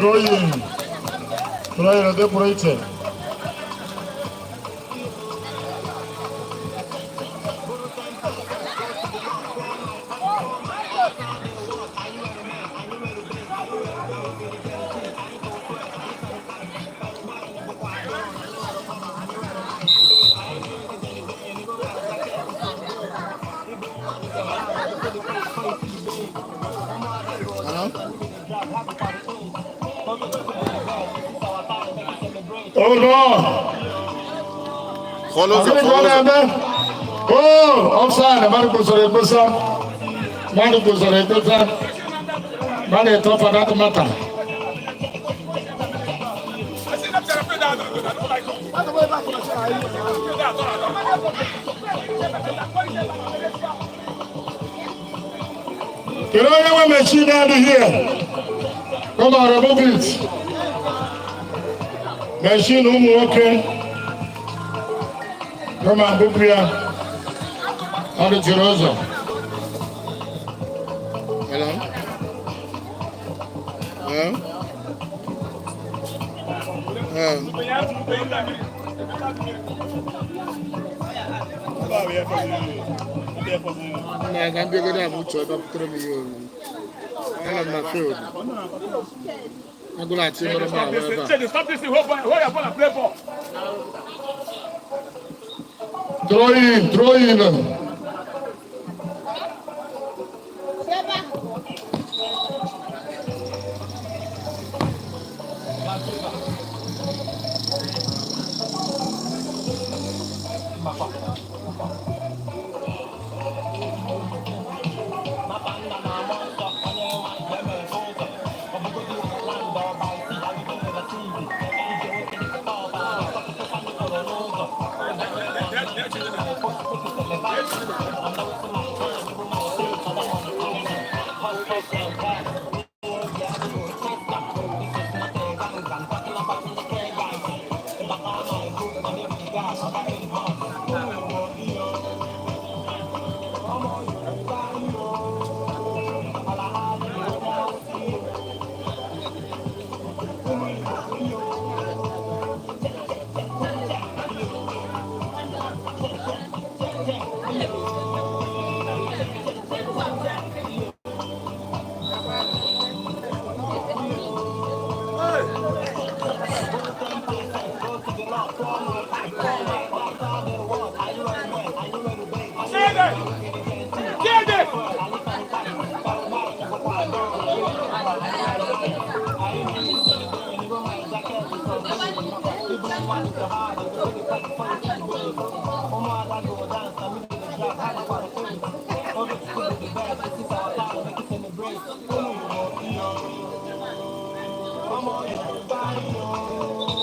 Throwing the operator. Oh no! Follow the oh, offside. Marco Soreposa. Marco Soreposa. Mane top for that matter. You know what machine down here? Come on, remove it. Machine working. Come on, Bupria. On the Jerusalem. Hello? I can't be good at much of you. I'm not sure. I'm going to see what I'm about. Stop this thing. Who are you going to play for? Throw in. Come on,